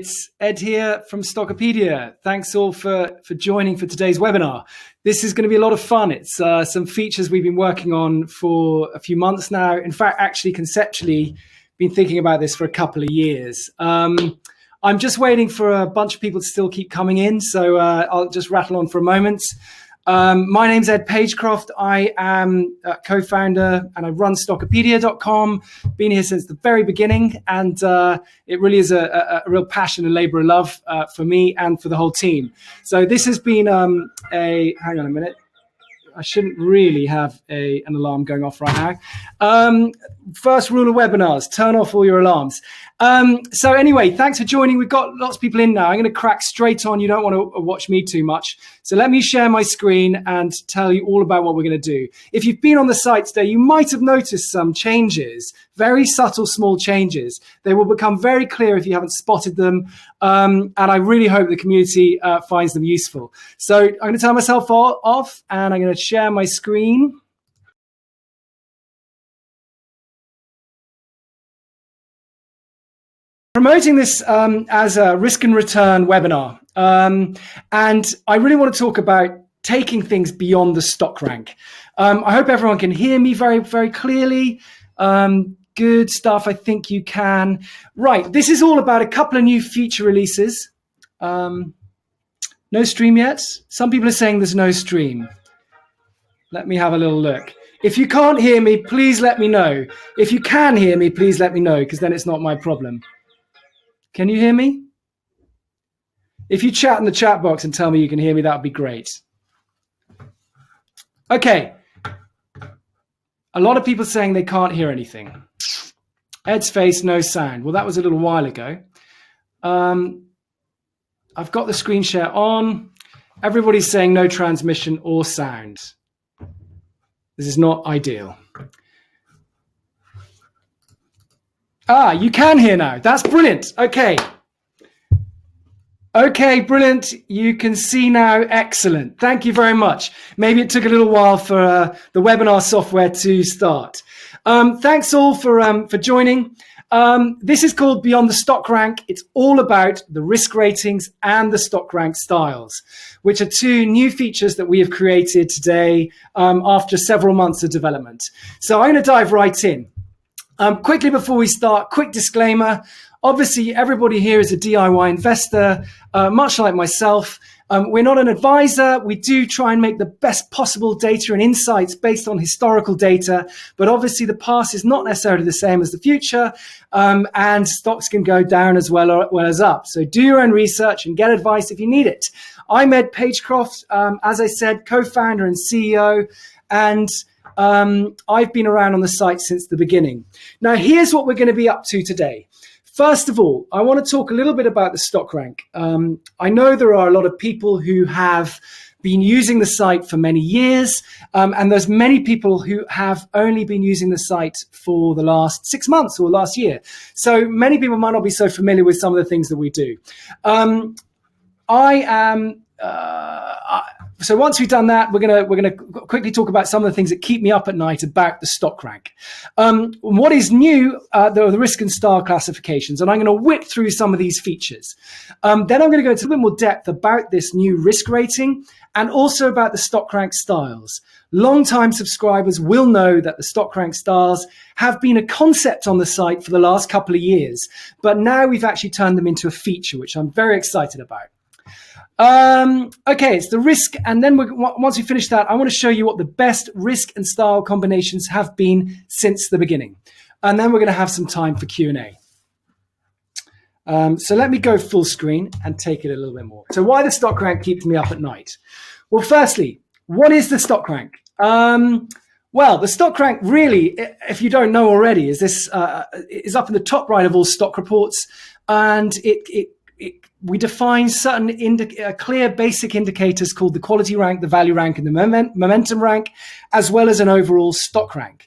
It's Ed here from Stockopedia. Thanks all for joining for today's webinar. This is going to be a lot of fun. It's some features we've been working on for a few months now. In fact, actually conceptually, been thinking about this for a couple of years. I'm just waiting for a bunch of people to still keep coming in, so I'll just rattle on for a moment. My name's Ed Croft. I am a co-founder and I run Stockopedia.com. Been here since the very beginning, and it really is a real passion and labor of love for me and for the whole team. So this has been hang on a minute. I shouldn't really have an alarm going off right now. First rule of webinars, turn off all your alarms. So anyway, thanks for joining. We've got lots of people in now. I'm going to crack straight on. You don't want to watch me too much. So let me share my screen and tell you all about what we're going to do. If you've been on the site today, you might have noticed some changes, very subtle, small changes. They will become very clear if you haven't spotted them. And I really hope the community finds them useful. So I'm going to turn myself off and I'm going to share my screen. Promoting this as a risk and return webinar. And I really want to talk about taking things beyond the stock rank. I hope everyone can hear me very, very clearly. Good stuff. I think you can. Right. This is all about a couple of new feature releases. No stream yet. Some people are saying there's no stream. Let me have a little look. If you can't hear me, please let me know. If you can hear me, please let me know, because then it's not my problem. Can you hear me? If you chat in the chat box and tell me you can hear me, that would be great. Okay. A lot of people saying they can't hear anything. Ed's face, no sound. Well, that was a little while ago. I've got the screen share on. Everybody's saying no transmission or sound. This is not ideal. Ah, you can hear now. That's brilliant. Okay. Okay, brilliant. You can see now. Excellent. Thank you very much. Maybe it took a little while for the webinar software to start. Thanks all for joining. This is called Beyond the Stock Rank. It's all about the risk ratings and the StockRank Styles, which are two new features that we have created today after several months of development. So I'm going to dive right in. Quickly before we start, quick disclaimer. Obviously, everybody here is a DIY investor, much like myself. We're not an advisor. We do try and make the best possible data and insights based on historical data, but obviously the past is not necessarily the same as the future, and stocks can go down as well as up. So do your own research and get advice if you need it. I'm Ed Croft, as I said, co-founder and CEO, and I've been around on the site since the beginning. Now, here's what we're going to be up to today. First of all, I want to talk a little bit about the stock rank. I know there are a lot of people who have been using the site for many years, and there's many people who have only been using the site for the last 6 months or last year. So many people might not be so familiar with some of the things that we do. So once we've done that, we're gonna quickly talk about some of the things that keep me up at night about the stock rank. What is new? The risk and style classifications, and I'm going to whip through some of these features. Then I'm going to go into a bit more depth about this new risk rating and also about the StockRank Styles. Long-time subscribers will know that the StockRank Styles have been a concept on the site for the last couple of years, but now we've actually turned them into a feature, which I'm very excited about. Okay, it's the risk, and then once we finish that, I want to show you what the best risk and style combinations have been since the beginning. And then we're going to have some time for Q&A. So let me go full screen and take it a little bit more. So why the stock rank keeps me up at night? Well, firstly, what is the stock rank? Well, the stock rank really, if you don't know already, is up in the top right of all stock reports, and we define certain clear basic indicators called the quality rank, the value rank, and the momentum rank, as well as an overall stock rank.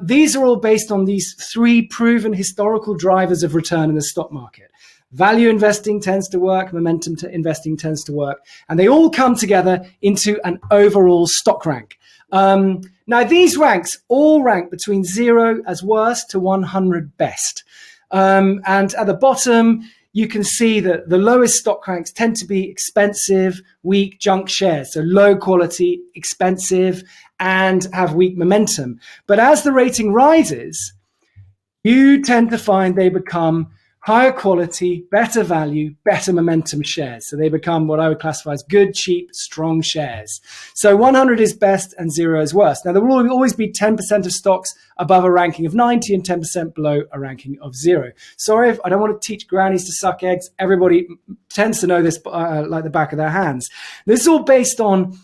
These are all based on these three proven historical drivers of return in the stock market. Value investing tends to work, momentum investing tends to work, and they all come together into an overall stock rank. Now, these ranks all rank between 0 as worst to 100 best. And at the bottom, you can see that the lowest stock ranks tend to be expensive, weak, junk shares. So low quality, expensive, and have weak momentum. But as the rating rises, you tend to find they become higher quality, better value, better momentum shares. So they become what I would classify as good, cheap, strong shares. So 100 is best and 0 is worst. Now, there will always be 10% of stocks above a ranking of 90 and 10% below a ranking of 0. Sorry, I don't want to teach grannies to suck eggs. Everybody tends to know this like the back of their hands. This is all based on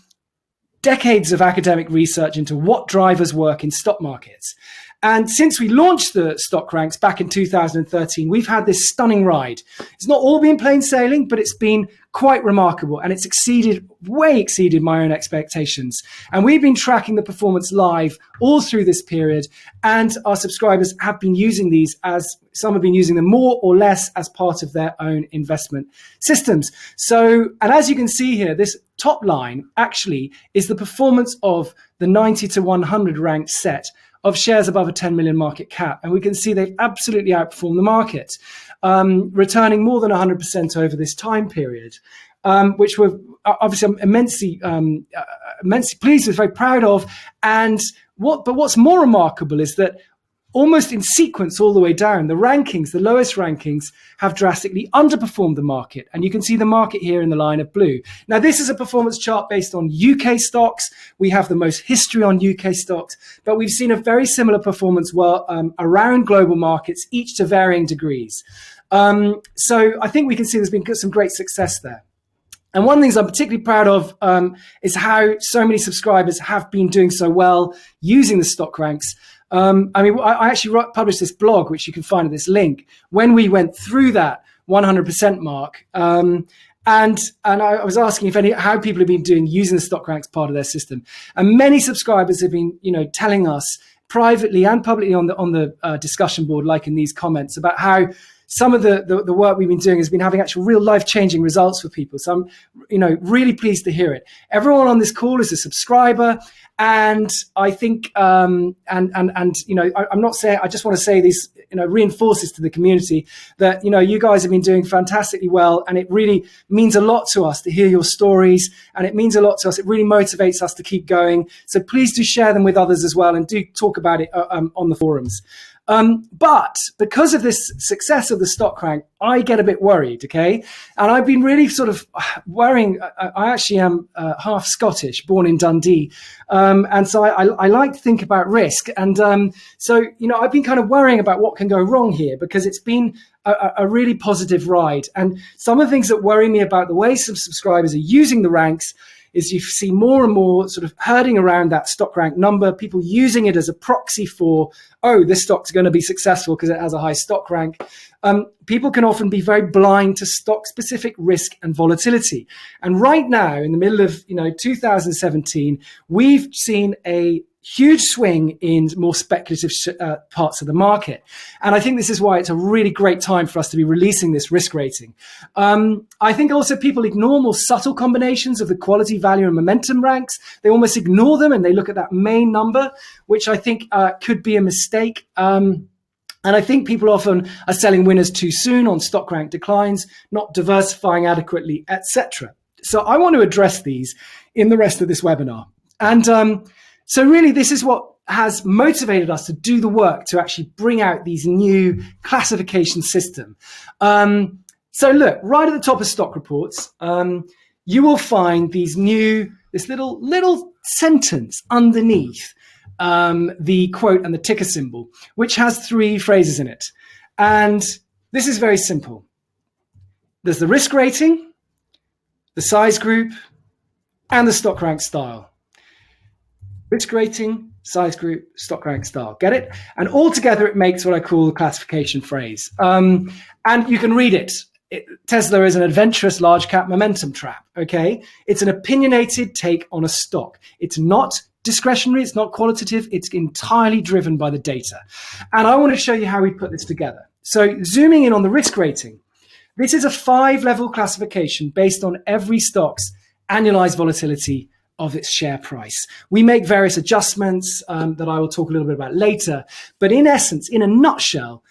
decades of academic research into what drivers work in stock markets. And since we launched the StockRanks back in 2013, we've had this stunning ride. It's not all been plain sailing, but it's been quite remarkable, and it's way exceeded my own expectations. And we've been tracking the performance live all through this period, and our subscribers have been using these some have been using them more or less as part of their own investment systems. So, and as you can see here, this top line actually is the performance of the 90 to 100 ranked set of shares above a 10 million market cap. And we can see they've absolutely outperformed the market, returning more than 100% over this time period, which we're obviously immensely pleased with, very proud of. And what's more remarkable is that almost in sequence all the way down, the lowest rankings have drastically underperformed the market. And you can see the market here in the line of blue. Now, this is a performance chart based on UK stocks. We have the most history on UK stocks, but we've seen a very similar performance around global markets, each to varying degrees. So I think we can see there's been some great success there. And one of the things I'm particularly proud of is how so many subscribers have been doing so well using the StockRanks. I actually published this blog, which you can find at this link, when we went through that 100% mark. And I was asking how people have been doing using the StockRanks part of their system. And many subscribers have been, telling us privately and publicly on the discussion board, like in these comments, about how some of the work we've been doing has been having actual real life-changing results for people. So I'm, really pleased to hear it. Everyone on this call is a subscriber, and I think, I'm not saying, I just want to say this, reinforces to the community that, you guys have been doing fantastically well, and it really means a lot to us to hear your stories, and it means a lot to us. It really motivates us to keep going. So please do share them with others as well, and do talk about it on the forums. But because of this success of the StockRank, I get a bit worried, okay? And I've been really sort of worrying. I actually am half Scottish, born in Dundee. And so I like to think about risk. And so, I've been kind of worrying about what can go wrong here, because it's been a really positive ride. And some of the things that worry me about the way some subscribers are using the ranks is you see more and more sort of herding around that stock rank number, people using it as a proxy for, this stock's going to be successful because it has a high stock rank. People can often be very blind to stock-specific risk and volatility. And right now, in the middle of 2017, we've seen a huge swing in more speculative parts of the market. And I think this is why it's a really great time for us to be releasing this risk rating. I think also people ignore more subtle combinations of the quality, value, and momentum ranks. They almost ignore them and they look at that main number, which I think could be a mistake. And I think people often are selling winners too soon on stock rank declines, not diversifying adequately, etc. So I want to address these in the rest of this webinar. And so really, this is what has motivated us to do the work to actually bring out these new classification system. So look, right at the top of stock reports, you will find this little sentence underneath the quote and the ticker symbol, which has 3 phrases in it. And this is very simple. There's the risk rating, the size group, and the StockRank style. Risk rating, size group, StockRank style. Get it? And altogether, it makes what I call the classification phrase. And you can read it. Tesla is an adventurous large cap momentum trap. Okay, it's an opinionated take on a stock. It's not discretionary. It's not qualitative. It's entirely driven by the data. And I want to show you how we put this together. So zooming in on the risk rating, this is a 5-level classification based on every stock's annualized volatility of its share price. We make various adjustments that I will talk a little bit about later. But in essence, in a nutshell,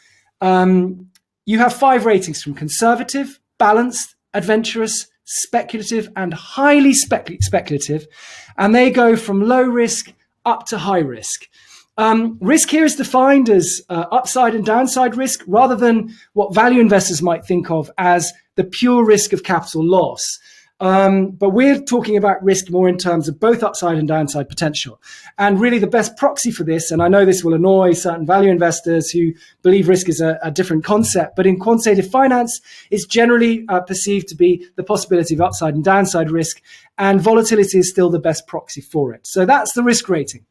you have 5 ratings from conservative, balanced, adventurous, speculative, and highly speculative. And they go from low risk up to high risk. Risk here is defined as upside and downside risk rather than what value investors might think of as the pure risk of capital loss. But we're talking about risk more in terms of both upside and downside potential. And really the best proxy for this, and I know this will annoy certain value investors who believe risk is a different concept, but in quantitative finance, it's generally perceived to be the possibility of upside and downside risk, and volatility is still the best proxy for it. So that's the risk rating.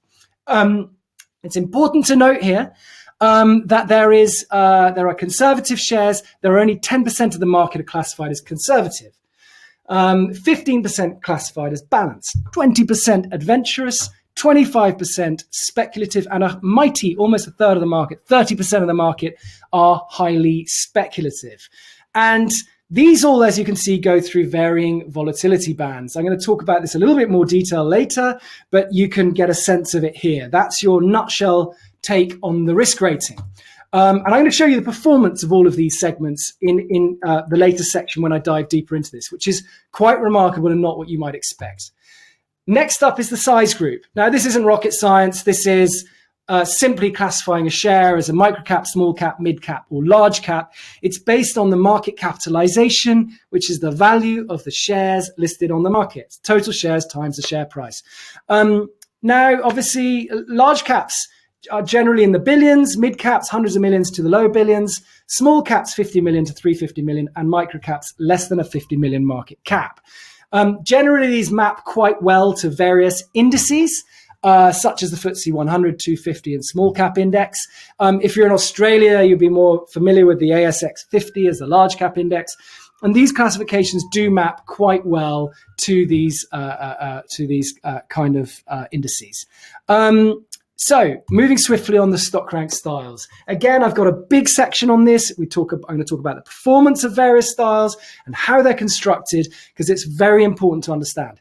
It's important to note here that there are conservative shares. There are only 10% of the market are classified as conservative. 15% classified as balanced, 20% adventurous, 25% speculative, and a mighty, almost a third of the market, 30% of the market are highly speculative. And these all, as you can see, go through varying volatility bands. I'm going to talk about this a little bit more detail later, but you can get a sense of it here. That's your nutshell take on the risk rating. And I'm going to show you the performance of all of these segments in the later section when I dive deeper into this, which is quite remarkable and not what you might expect. Next up is the size group. Now, this isn't rocket science. This is simply classifying a share as a microcap, small cap, mid cap, or large cap. It's based on the market capitalization, which is the value of the shares listed on the market. Total shares times the share price. Now, obviously, large caps are generally in the billions, mid caps, hundreds of millions to the low billions, small caps, 50 million to 350 million, and micro caps, less than a 50 million market cap. Generally, these map quite well to various indices, such as the FTSE 100, 250, and small cap index. If you're in Australia, you'll be more familiar with the ASX 50 as the large cap index. And these classifications do map quite well to these kind of indices. So moving swiftly on the StockRank styles. Again, I've got a big section on this. I'm going to talk about the performance of various styles and how they're constructed, because it's very important to understand.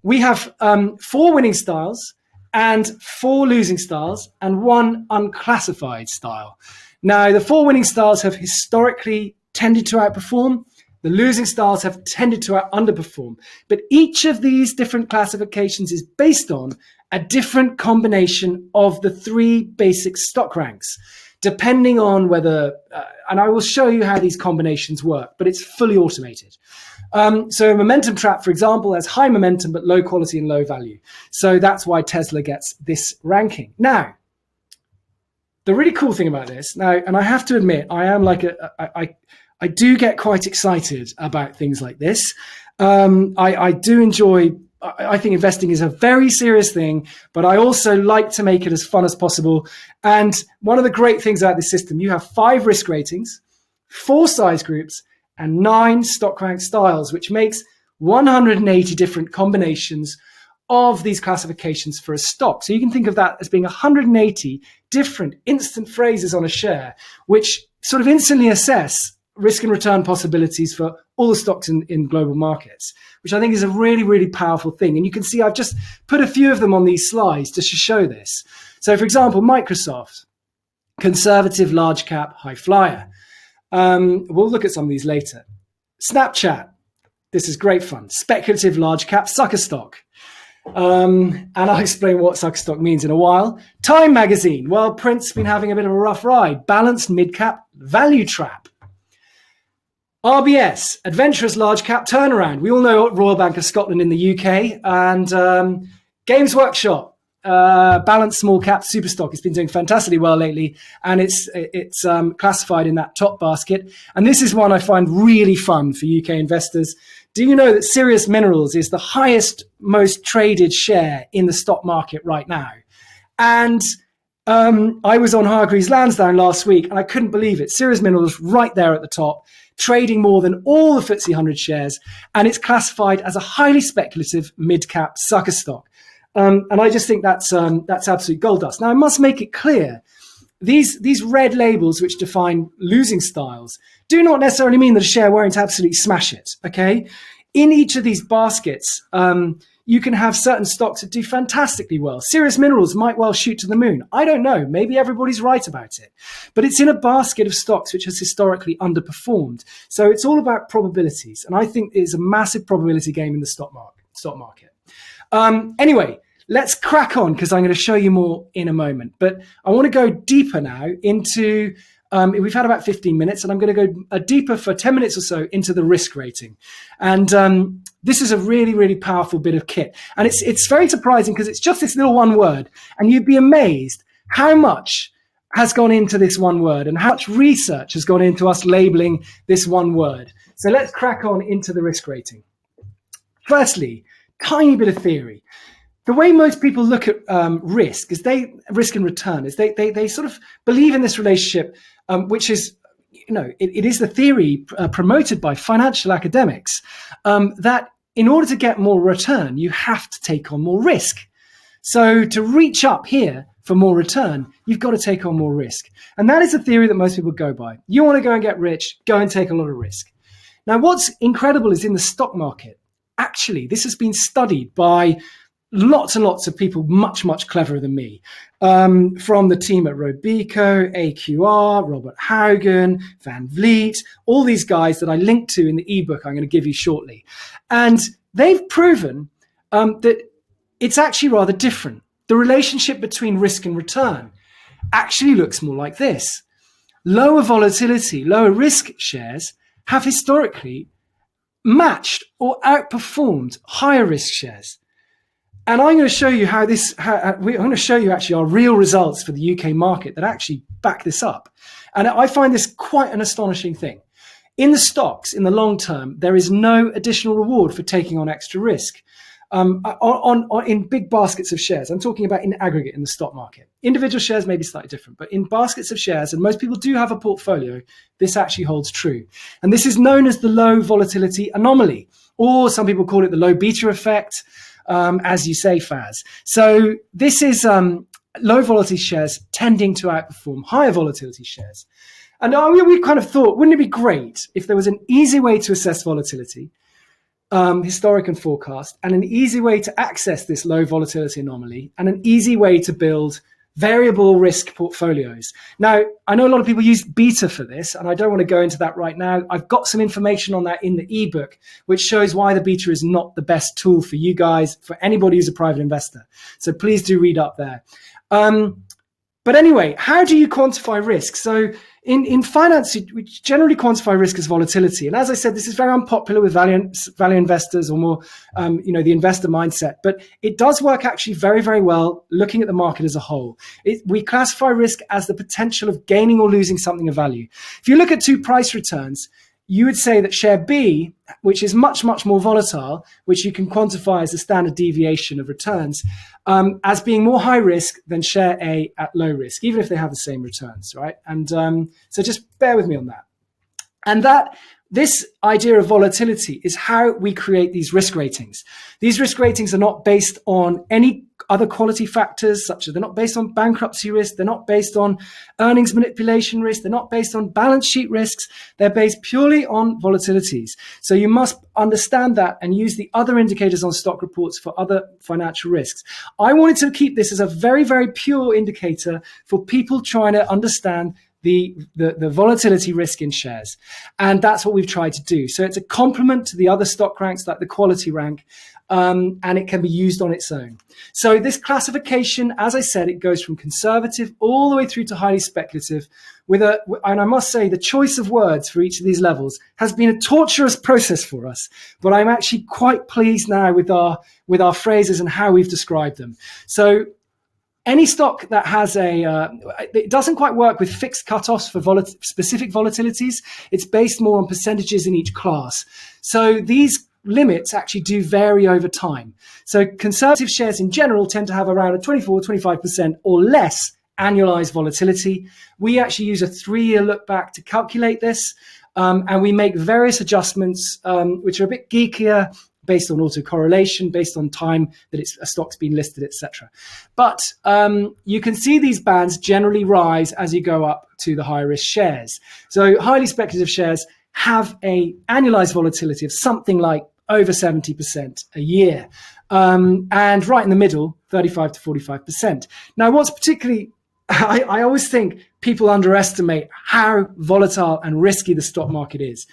We have 4 winning styles and 4 losing styles and 1 unclassified style. Now, the 4 winning styles have historically tended to outperform. The losing styles have tended to underperform. But each of these different classifications is based on a different combination of the 3 basic stock ranks, depending on whether, and I will show you how these combinations work, but it's fully automated. So a momentum trap, for example, has high momentum, but low quality and low value. So that's why Tesla gets this ranking. Now, the really cool thing about this, and I have to admit, I am like I do get quite excited about things like this. I do enjoy, I think investing is a very serious thing, but I also like to make it as fun as possible. And one of the great things about this system, you have 5 risk ratings, 4 size groups, and 9 StockRank styles, which makes 180 different combinations of these classifications for a stock. So you can think of that as being 180 different instant phrases on a share, which sort of instantly assess risk and return possibilities for all the stocks in global markets, which I think is a really, really powerful thing. And you can see I've just put a few of them on these slides just to show this. So for example, Microsoft, conservative, large cap, high flyer. We'll look at some of these later. Snapchat, this is great fun. Speculative, large cap, sucker stock. And I'll explain what sucker stock means in a while. Time magazine, well, print's been having a bit of a rough ride. Balanced, mid cap, value trap. RBS, adventurous large cap turnaround. We all know Royal Bank of Scotland in the UK, and Games Workshop, balanced small cap super stock. It's been doing fantastically well lately, and it's classified in that top basket. And this is one I find really fun for UK investors. Do you know that Sirius Minerals is the highest, most traded share in the stock market right now? And I was on Hargreaves Lansdowne last week, and I couldn't believe it. Sirius Minerals right there at the top, trading more than all the FTSE 100 shares, and it's classified as a highly speculative mid-cap sucker stock. And I just think that's absolute gold dust. Now, I must make it clear, these red labels which define losing styles do not necessarily mean that a share won't absolutely smash it, okay? In each of these baskets, you can have certain stocks that do fantastically well. Serious Minerals might well shoot to the moon. I don't know. Maybe everybody's right about it. But it's in a basket of stocks which has historically underperformed. So it's all about probabilities. And I think it's a massive probability game in the stock market. Anyway, let's crack on because I'm going to show you more in a moment. But I want to go deeper now into, we've had about 15 minutes, and I'm going to go deeper for 10 minutes or so into the risk rating. And this is a really, really powerful bit of kit. And it's very surprising because it's just this little one word. And you'd be amazed how much has gone into this one word and how much research has gone into us labeling this one word. So let's crack on into the risk rating. Firstly, tiny bit of theory. The way most people look at risk risk and return is they sort of believe in this relationship, which is, it is the theory promoted by financial academics, that in order to get more return, you have to take on more risk. So to reach up here for more return, you've got to take on more risk. And that is the theory that most people go by. You want to go and get rich, go and take a lot of risk. Now, what's incredible is in the stock market, actually, this has been studied by lots and lots of people much, much cleverer than me, from the team at Robeco, AQR, Robert Haugen, Van Vliet, all these guys that I linked to in the ebook I'm going to give you shortly. And they've proven that it's actually rather different. The relationship between risk and return actually looks more like this. Lower volatility, lower risk shares have historically matched or outperformed higher risk shares. And I'm going to show you I'm going to show you actually our real results for the UK market that actually back this up. And I find this quite an astonishing thing. In the stocks, in the long term, there is no additional reward for taking on extra risk. In big baskets of shares, I'm talking about in aggregate in the stock market. Individual shares may be slightly different, but in baskets of shares, and most people do have a portfolio, this actually holds true. And this is known as the low volatility anomaly, or some people call it the low beta effect, as you say, Faz. So this is low volatility shares tending to outperform higher volatility shares. And we kind of thought, wouldn't it be great if there was an easy way to assess volatility, historic and forecast, and an easy way to access this low volatility anomaly, and an easy way to build variable risk portfolios. Now, I know a lot of people use beta for this, and I don't want to go into that right now. I've got some information on that in the ebook, which shows why the beta is not the best tool for you guys, for anybody who's a private investor. So please do read up there. But anyway, how do you quantify risk? So in finance, we generally quantify risk as volatility. And as I said, this is very unpopular with value investors or more, the investor mindset. But it does work actually very, very well looking at the market as a whole. We classify risk as the potential of gaining or losing something of value. If you look at two price returns, you would say that share B, which is much, much more volatile, which you can quantify as the standard deviation of returns, as being more high risk than share A at low risk, even if they have the same returns, right? And so just bear with me on that. And this idea of volatility is how we create these risk ratings. These risk ratings are not based on any other quality factors, such as they're not based on bankruptcy risk, they're not based on earnings manipulation risk, they're not based on balance sheet risks, they're based purely on volatilities. So you must understand that and use the other indicators on stock reports for other financial risks. I wanted to keep this as a very, very pure indicator for people trying to understand the volatility risk in shares. And that's what we've tried to do. So it's a complement to the other stock ranks like the quality rank, and it can be used on its own. So this classification, as I said, it goes from conservative all the way through to highly speculative and I must say the choice of words for each of these levels has been a torturous process for us, but I'm actually quite pleased now with our phrases and how we've described them. So any stock that has it doesn't quite work with fixed cutoffs for specific volatilities. It's based more on percentages in each class. So these limits actually do vary over time. So conservative shares in general tend to have around a 24, 25% or less annualized volatility. We actually use a 3-year look back to calculate this. And we make various adjustments, which are a bit geekier, based on autocorrelation, based on time that a stock's been listed, etc. But you can see these bands generally rise as you go up to the higher risk shares. So highly speculative shares have a annualized volatility of something like over 70% a year. And right in the middle, 35 to 45%. Now, what's particularly, I always think people underestimate how volatile and risky the stock market is.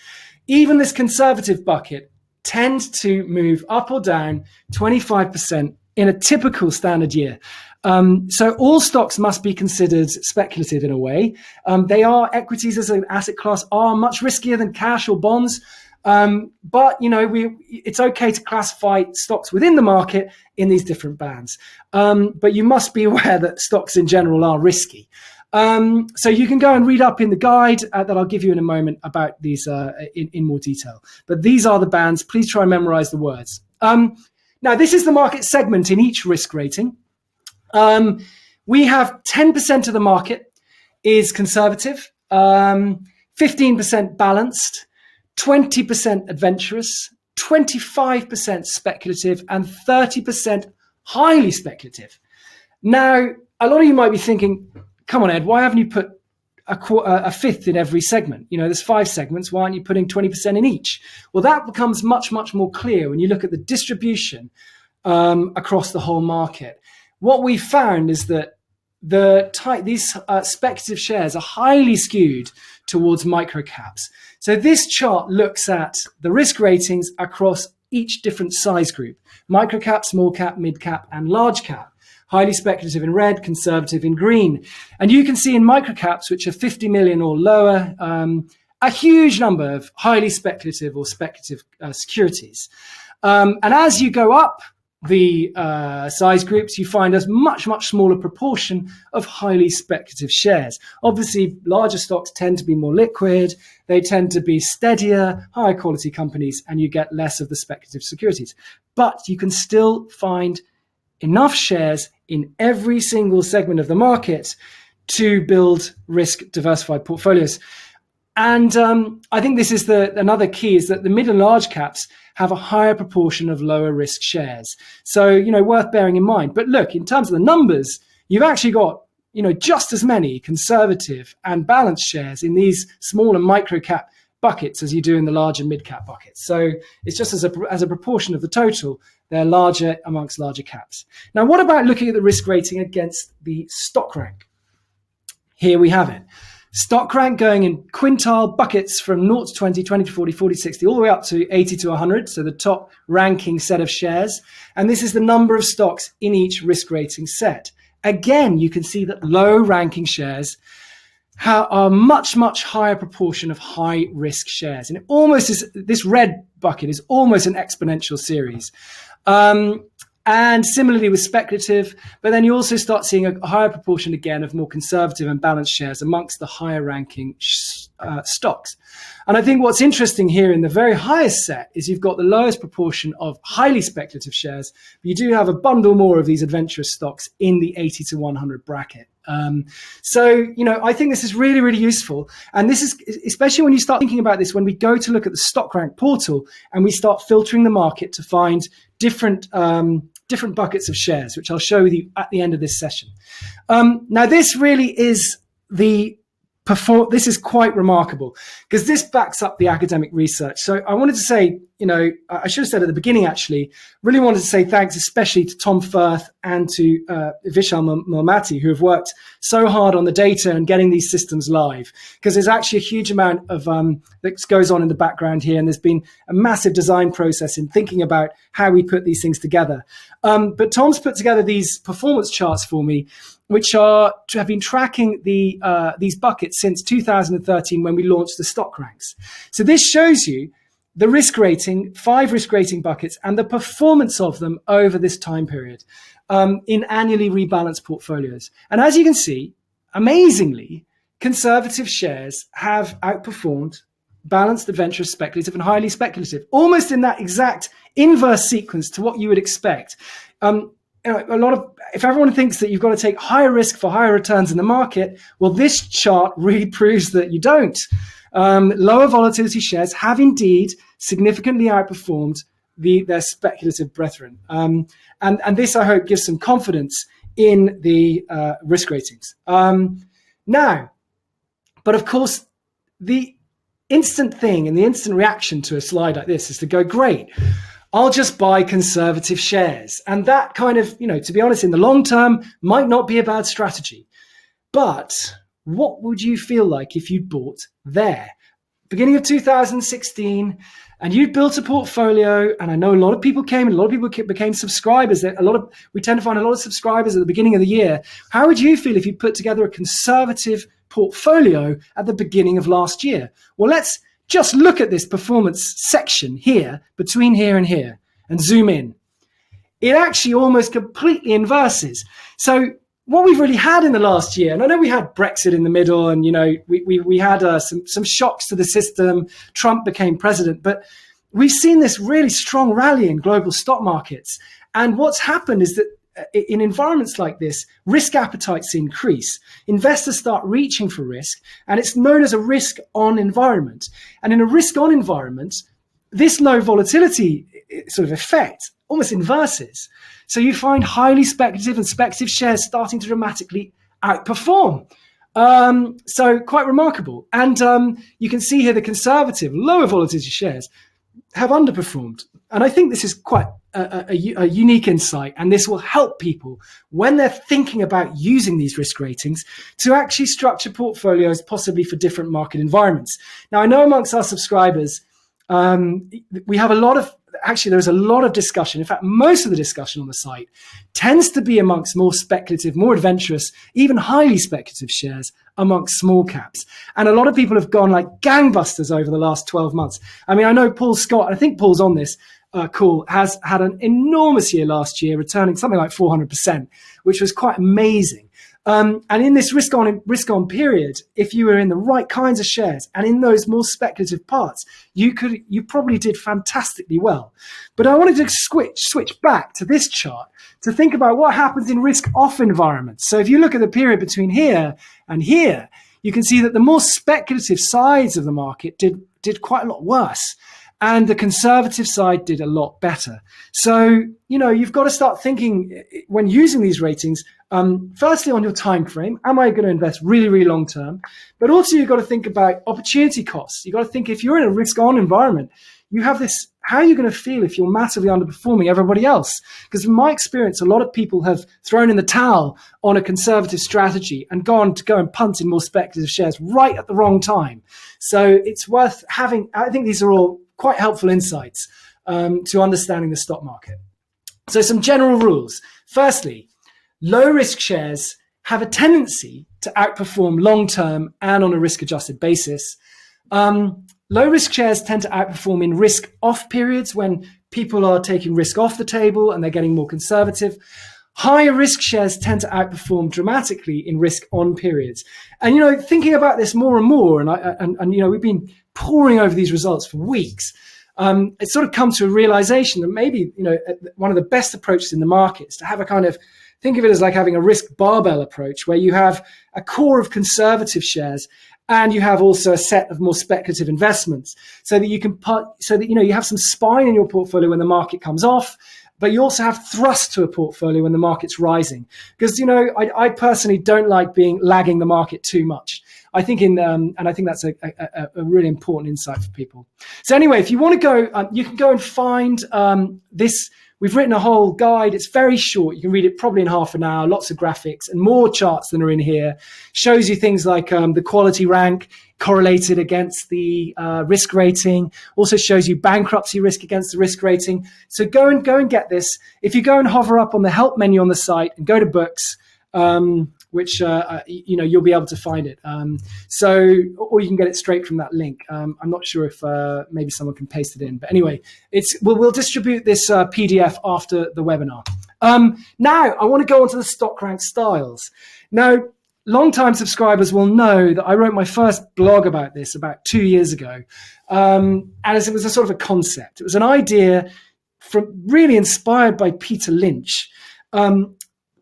Even this conservative bucket tends to move up or down 25% in a typical standard year. So all stocks must be considered speculative in a way. They are, equities as an asset class are much riskier than cash or bonds. But it's okay to classify stocks within the market in these different bands. But you must be aware that stocks in general are risky. So you can go and read up in the guide that I'll give you in a moment about these in more detail. But these are the bands. Please try and memorize the words. Now, this is the market segment in each risk rating. We have 10% of the market is conservative, 15% balanced, 20% adventurous, 25% speculative, and 30% highly speculative. Now, a lot of you might be thinking, come on, Ed, why haven't you put a fifth in every segment? There's 5 segments. Why aren't you putting 20% in each? Well, that becomes much, much more clear when you look at the distribution across the whole market. What we found is that these speculative shares are highly skewed towards micro caps. So this chart looks at the risk ratings across each different size group: micro cap, small cap, mid cap, and large cap. Highly speculative in red, conservative in green. And you can see in micro caps, which are 50 million or lower, a huge number of highly speculative or speculative securities. And as you go up the size groups, you find a much, much smaller proportion of highly speculative shares. Obviously, larger stocks tend to be more liquid. They tend to be steadier, higher quality companies, and you get less of the speculative securities. But you can still find enough shares in every single segment of the market to build risk diversified portfolios. And I think this is another key, is that the mid and large caps have a higher proportion of lower risk shares. So, worth bearing in mind. But look, in terms of the numbers, you've actually got, just as many conservative and balanced shares in these small and micro cap buckets as you do in the large and mid cap buckets. So it's just as a proportion of the total, they're larger amongst larger caps. Now, what about looking at the risk rating against the stock rank? Here we have it. Stock rank going in quintile buckets from 0 to 20, 20 to 40, 40 to 60, all the way up to 80 to 100. So the top ranking set of shares. And this is the number of stocks in each risk rating set. Again, you can see that low ranking shares are a much, much higher proportion of high risk shares. And it almost is, this red bucket is almost an exponential series. And similarly with speculative, but then you also start seeing a higher proportion again of more conservative and balanced shares amongst the higher ranking stocks. And I think what's interesting here in the very highest set is you've got the lowest proportion of highly speculative shares, but you do have a bundle more of these adventurous stocks in the 80 to 100 bracket. So, I think this is really, really useful. And this is, especially when you start thinking about this, when we go to look at the StockRank portal and we start filtering the market to find different buckets of shares, which I'll show you at the end of this session. Now, this really is this is quite remarkable because this backs up the academic research. So I wanted to say, I should have said at the beginning, actually, really wanted to say thanks, especially to Tom Firth and to Vishal Mulmati, who have worked so hard on the data and getting these systems live, because there's actually a huge amount of that goes on in the background here. And there's been a massive design process in thinking about how we put these things together. But Tom's put together these performance charts for me, which have been tracking these buckets since 2013 when we launched the StockRanks. So this shows you the risk rating, 5 risk rating buckets, and the performance of them over this time period in annually rebalanced portfolios. And as you can see, amazingly, conservative shares have outperformed balanced, adventurous, speculative, and highly speculative, almost in that exact inverse sequence to what you would expect. If everyone thinks that you've got to take higher risk for higher returns in the market, well, this chart really proves that you don't. Lower volatility shares have indeed significantly outperformed their speculative brethren. And this, I hope, gives some confidence in the risk ratings. Now, but of course, instant thing and the instant reaction to a slide like this is to go, great, I'll just buy conservative shares. And that kind of, to be honest, in the long term might not be a bad strategy. But what would you feel like if you'd bought there? Beginning of 2016, and you'd built a portfolio, and I know a lot of people came and a lot of people became subscribers. We tend to find a lot of subscribers at the beginning of the year. How would you feel if you put together a conservative portfolio at the beginning of last year? Well, let's just look at this performance section here, between here and here, and zoom in. It actually almost completely inverses. So what we've really had in the last year, and I know we had Brexit in the middle, and we had some shocks to the system. Trump became president, but we've seen this really strong rally in global stock markets. And what's happened is that in environments like this, risk appetites increase. Investors start reaching for risk, and it's known as a risk-on environment. And in a risk-on environment, this low volatility sort of effect almost inverses. So you find highly speculative and speculative shares starting to dramatically outperform. So quite remarkable. And you can see here the conservative, lower volatility shares have underperformed. And I think this is quite a unique insight, and this will help people when they're thinking about using these risk ratings to actually structure portfolios possibly for different market environments. Now, I know amongst our subscribers, we have there's a lot of discussion. In fact, most of the discussion on the site tends to be amongst more speculative, more adventurous, even highly speculative shares amongst small caps. And a lot of people have gone like gangbusters over the last 12 months. I mean, I know Paul Scott, I think Paul's on this call, has had an enormous year last year, returning something like 400%, which was quite amazing. And in this risk-on period, if you were in the right kinds of shares and in those more speculative parts, you probably did fantastically well. But I wanted to switch back to this chart to think about what happens in risk-off environments. So if you look at the period between here and here, you can see that the more speculative sides of the market did quite a lot worse. And the conservative side did a lot better. So, you've got to start thinking when using these ratings, firstly on your time frame, am I going to invest really, really long term? But also you've got to think about opportunity costs. You've got to think if you're in a risk-on environment, you have this, how are you going to feel if you're massively underperforming everybody else? Because in my experience, a lot of people have thrown in the towel on a conservative strategy and gone to go and punt in more speculative shares right at the wrong time. So it's worth having, I think these are all quite helpful insights to understanding the stock market. So some general rules. Firstly, low risk shares have a tendency to outperform long-term and on a risk-adjusted basis. Low risk shares tend to outperform in risk off periods when people are taking risk off the table and they're getting more conservative. Higher risk shares tend to outperform dramatically in risk on periods. And, thinking about this more and more, and we've been poring over these results for weeks, it's sort of come to a realization that maybe, one of the best approaches in the market is to have a kind of, think of it as like having a risk barbell approach where you have a core of conservative shares and you have also a set of more speculative investments so that you can you have some spine in your portfolio when the market comes off, but you also have thrust to a portfolio when the market's rising. Because, I personally don't like lagging the market too much. I think and I think that's a really important insight for people. So anyway, if you want to go, you can go and find this. We've written a whole guide. It's very short. You can read it probably in half an hour, lots of graphics and more charts than are in here. Shows you things like the quality rank correlated against the risk rating. Also shows you bankruptcy risk against the risk rating. So go and get this. If you go and hover up on the help menu on the site and go to books, which you'll be able to find it. Or you can get it straight from that link. I'm not sure if maybe someone can paste it in, but anyway, we'll distribute this PDF after the webinar. Now I want to go on to the StockRank Styles. Now, long-time subscribers will know that I wrote my first blog about this about 2 years ago, and as it was a sort of a concept. It was an idea really inspired by Peter Lynch.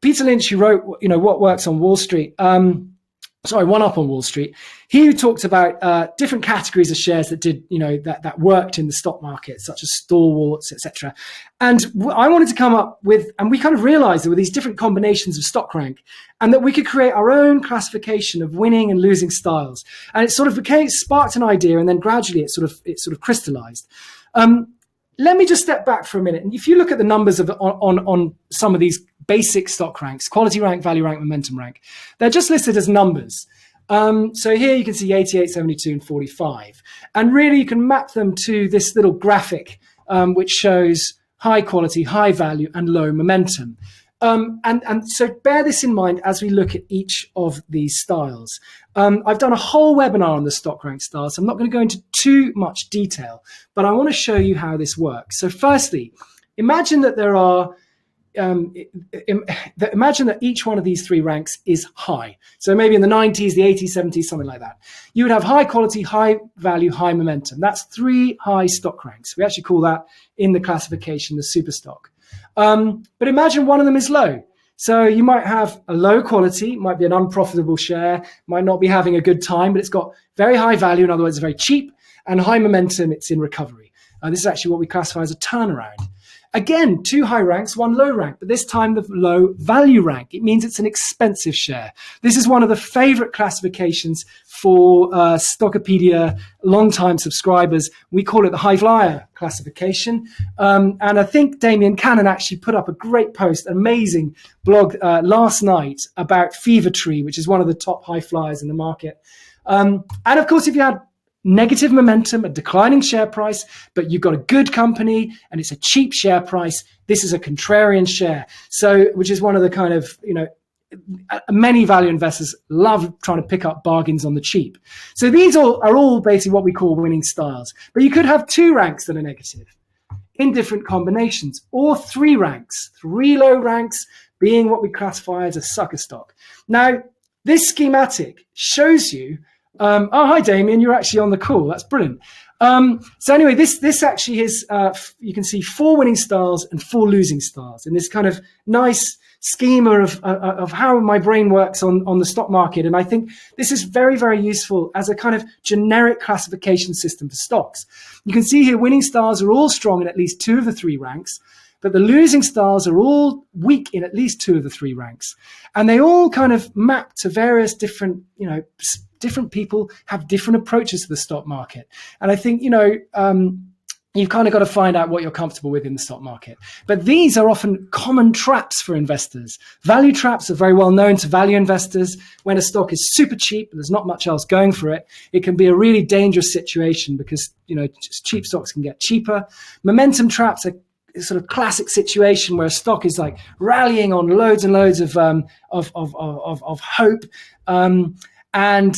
Peter Lynch, who wrote, What Works on Wall Street, one up on Wall Street. He talked about different categories of shares that did, that worked in the stock market, such as stalwarts, etc. And I wanted to come up with, and we kind of realized there were these different combinations of stock rank, and that we could create our own classification of winning and losing styles. And it sort of sparked an idea, and then gradually it sort of crystallized. Let me just step back for a minute. And if you look at the numbers on some of these basic stock ranks, quality rank, value rank, momentum rank, they're just listed as numbers. So here you can see 88, 72, and 45. And really you can map them to this little graphic, which shows high quality, high value, and low momentum. And so bear this in mind as we look at each of these styles. I've done a whole webinar on the StockRank styles, so I'm not going to go into too much detail, but I want to show you how this works. So firstly, imagine that there are, imagine that each one of these three ranks is high. So maybe in the 90s, the 80s, 70s, something like that. You would have high quality, high value, high momentum. That's three high stock ranks. We actually call that in the classification the super stock. But imagine one of them is low. So you might have a low quality, might be an unprofitable share, might not be having a good time, but it's got very high value. In other words, it's very cheap, and high momentum, it's in recovery. This is actually what we classify as a turnaround. Again, two high ranks, one low rank, but this time the low value rank. It means it's an expensive share. This is one of the favorite classifications for Stockopedia long-time subscribers. We call it the high flyer classification. And I think Damien Cannon actually put up a great post, an amazing blog last night about Fever Tree, which is one of the top high flyers in the market. And of course, if you had negative momentum, a declining share price, but you've got a good company and it's a cheap share price, this is a contrarian share. So, which is one of the kind of, many value investors love trying to pick up bargains on the cheap. So these are all basically what we call winning styles. But you could have two ranks that are negative in different combinations, or three ranks, three low ranks being what we classify as a sucker stock. Now, this schematic shows you oh, hi, Damien. You're actually on the call. That's brilliant. So anyway, this actually is, you can see 4 winning styles and 4 losing styles in this kind of nice schema of how my brain works on the stock market. And I think this is very, very useful as a kind of generic classification system for stocks. You can see here winning styles are all strong in at least 2 of the 3 ranks, but the losing styles are all weak in at least 2 of the 3 ranks. And they all kind of map to various different, different people have different approaches to the stock market. And I think, you've kind of got to find out what you're comfortable with in the stock market. But these are often common traps for investors. Value traps are very well known to value investors. When a stock is super cheap and there's not much else going for it, it can be a really dangerous situation because, just cheap stocks can get cheaper. Momentum traps are sort of classic situation where a stock is like rallying on loads and loads of hope. And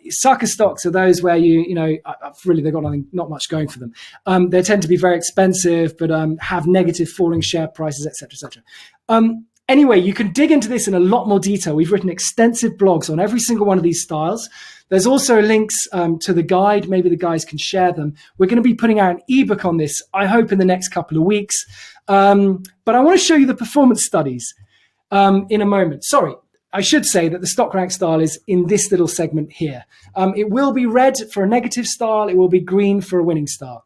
sucker stocks are those where really they've got not much going for them. They tend to be very expensive, but have negative falling share prices, etc., etc. Anyway, you can dig into this in a lot more detail. We've written extensive blogs on every single one of these styles. There's also links to the guide. Maybe the guys can share them. We're going to be putting out an ebook on this, I hope, in the next couple of weeks. But I want to show you the performance studies in a moment. Sorry. I should say that the StockRank style is in this little segment here. It will be red for a negative style. It will be green for a winning style.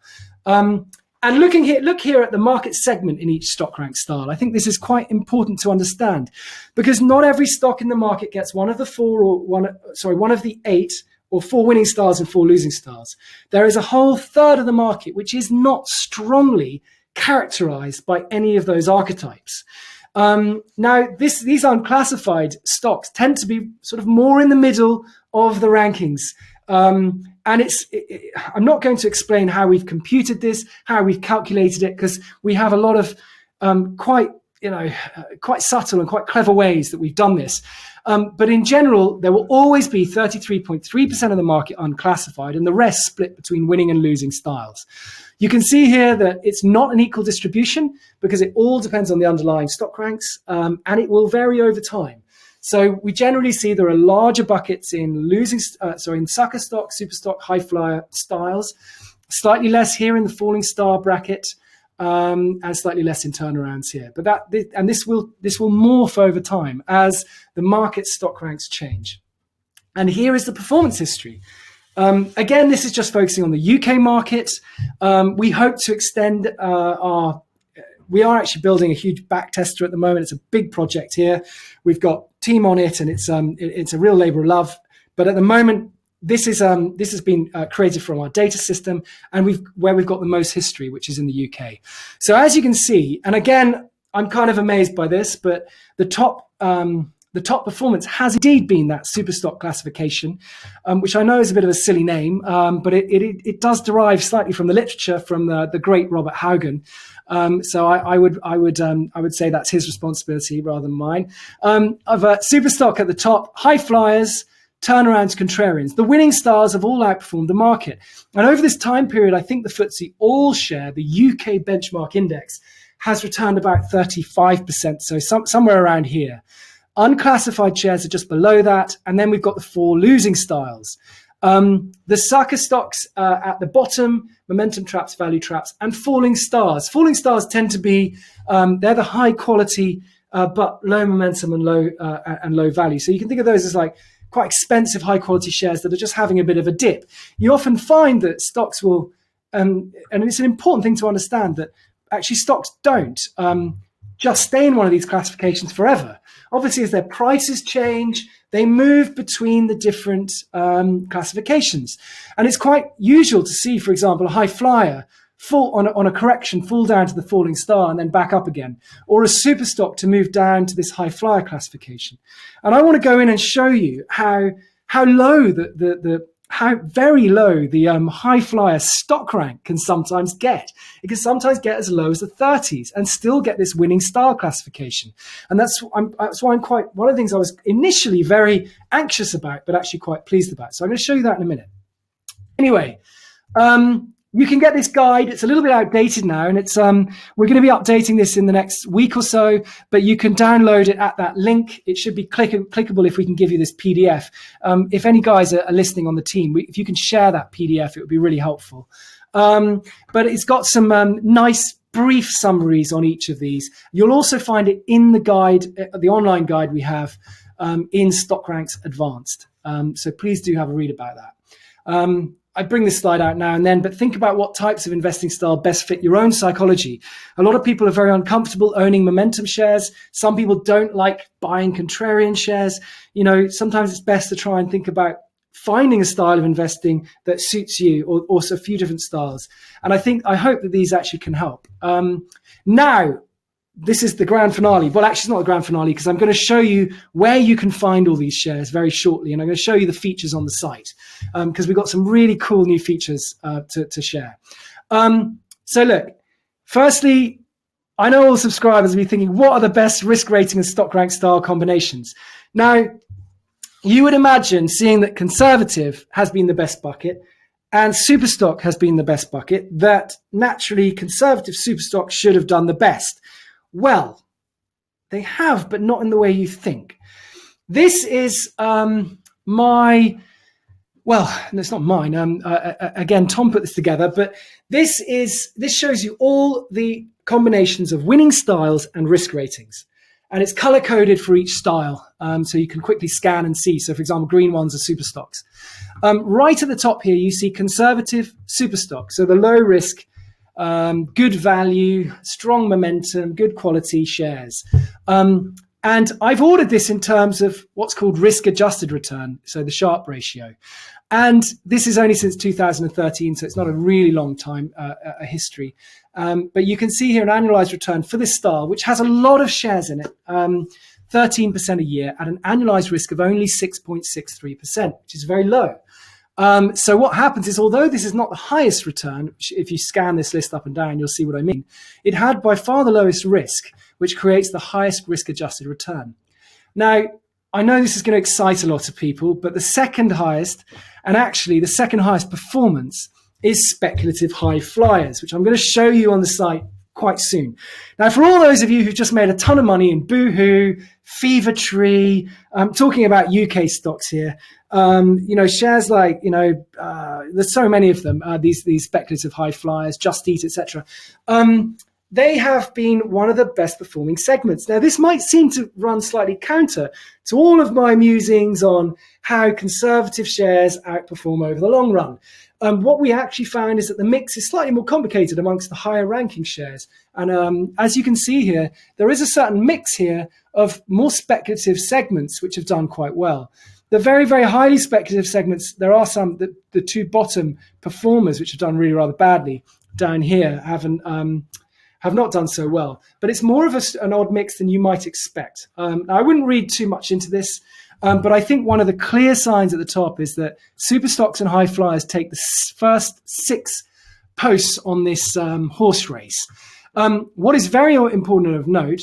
And look here at the market segment in each StockRank style. I think this is quite important to understand because not every stock in the market gets one of the 8 or 4 winning styles and 4 losing styles. There is a whole third of the market which is not strongly characterized by any of those archetypes. Now, these unclassified stocks tend to be sort of more in the middle of the rankings. And I'm not going to explain how we've computed this, how we've calculated it, because we have a lot of quite subtle and quite clever ways that we've done this. But in general, there will always be 33.3% of the market unclassified and the rest split between winning and losing styles. You can see here that it's not an equal distribution because it all depends on the underlying stock ranks, and it will vary over time. So we generally see there are larger buckets in in sucker stock, super stock, high flyer styles, slightly less here in the falling star bracket, and slightly less in turnarounds here. But this will morph over time as the market stock ranks change. And here is the performance history. Again, this is just focusing on the UK market. We hope to extend we are actually building a huge back tester at the moment. It's a big project here. We've got team on it, and it's a real labor of love. But at the moment, this has been created from our data system, and where we've got the most history, which is in the UK. So as you can see, and again, I'm kind of amazed by this, but the top performance has indeed been that super stock classification, which I know is a bit of a silly name, but it does derive slightly from the literature from the great Robert Haugen. So I would say that's his responsibility rather than mine. Of super stock at the top, high flyers, turnarounds, contrarians. The winning stars have all outperformed the market. And over this time period, I think the FTSE All Share, the UK benchmark index, has returned about 35%, so somewhere around here. Unclassified shares are just below that, and then we've got the 4 losing styles. The sucker stocks at the bottom, momentum traps, value traps, and falling stars. Falling stars tend to be, they're the high quality but low momentum and low value. So you can think of those as like quite expensive high quality shares that are just having a bit of a dip. You often find that stocks will, and it's an important thing to understand that actually stocks don't just stay in one of these classifications forever. Obviously, as their prices change, they move between the different classifications. And it's quite usual to see, for example, a high flyer fall on a correction, fall down to the falling star and then back up again, or a super stock to move down to this high flyer classification. And I want to go in and show you how low how very low the high flyer stock rank can sometimes get. It can sometimes get as low as the 30s and still get this winning style classification. And that's why I'm quite, one of the things I was initially very anxious about, but actually quite pleased about. So I'm going to show you that in a minute. Anyway, you can get this guide. It's a little bit outdated now, and it's we're going to be updating this in the next week or so, but you can download it at that link. It should be clickable if we can give you this PDF. If any guys are listening on the team, if you can share that PDF, it would be really helpful. But it's got some nice brief summaries on each of these. You'll also find it in the guide, the online guide we have in StockRanks Advanced. So please do have a read about that. I bring this slide out now and then, but think about what types of investing style best fit your own psychology. A lot of people are very uncomfortable owning momentum shares. Some people don't like buying contrarian shares. You know, sometimes it's best to try and think about finding a style of investing that suits you, or also a few different styles. And I hope that these actually can help. Now, this is the grand finale. Well, actually, it's not the grand finale because I'm going to show you where you can find all these shares very shortly. And I'm going to show you the features on the site because we've got some really cool new features to share. So look, firstly, I know all subscribers will be thinking, what are the best risk rating and stock rank style combinations? Now, you would imagine seeing that conservative has been the best bucket and super stock has been the best bucket, that naturally conservative super stock should have done the best. Well, they have, but not in the way you think. This is well, it's not mine. Again, Tom put this together, but this shows you all the combinations of winning styles and risk ratings. And it's color coded for each style. So you can quickly scan and see. So for example, green ones are super stocks. Right at the top here, you see conservative super stock. So the low risk, good value, strong momentum, good quality shares. And I've ordered this in terms of what's called risk-adjusted return, so the Sharpe ratio. And this is only since 2013, so it's not a really long time, a history. But you can see here an annualized return for this style, which has a lot of shares in it, 13% a year at an annualized risk of only 6.63%, which is very low. So what happens is, although this is not the highest return, if you scan this list up and down, you'll see what I mean. It had by far the lowest risk, which creates the highest risk-adjusted return. Now, I know this is going to excite a lot of people, but the second highest, and actually the second highest performance, is speculative high flyers, which I'm going to show you on the site quite soon. Now, for all those of you who've just made a ton of money in Boohoo, Fevertree, I'm talking about UK stocks here, shares like, there's so many of them, these speculative high flyers, Just Eat, etc. they have been one of the best performing segments. Now, this might seem to run slightly counter to all of my musings on how conservative shares outperform over the long run. What we actually found is that the mix is slightly more complicated amongst the higher ranking shares. And as you can see here, there is a certain mix here of more speculative segments which have done quite well. The very, very highly speculative segments, there are some, the two bottom performers which have done really rather badly down here have not done so well. But it's more of an odd mix than you might expect. I wouldn't read too much into this, but I think one of the clear signs at the top is that super stocks and high flyers take the first 6 posts on this horse race. What is very important of note,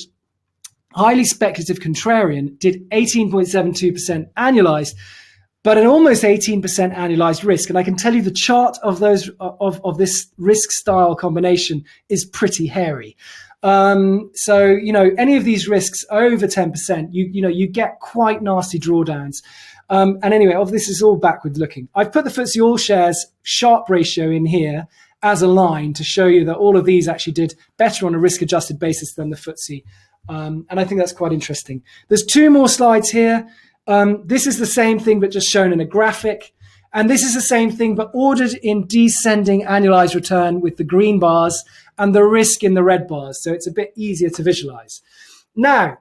highly speculative contrarian did 18.72% annualized, but an almost 18% annualized risk. And I can tell you the chart of those of this risk style combination is pretty hairy. So, any of these risks over 10%, you get quite nasty drawdowns. And anyway, this is all backward looking. I've put the FTSE All Shares Sharpe ratio in here as a line to show you that all of these actually did better on a risk adjusted basis than the FTSE. And I think that's quite interesting. There's 2 more slides here. This is the same thing, but just shown in a graphic. And this is the same thing, but ordered in descending annualized return with the green bars and the risk in the red bars. So it's a bit easier to visualize. Now,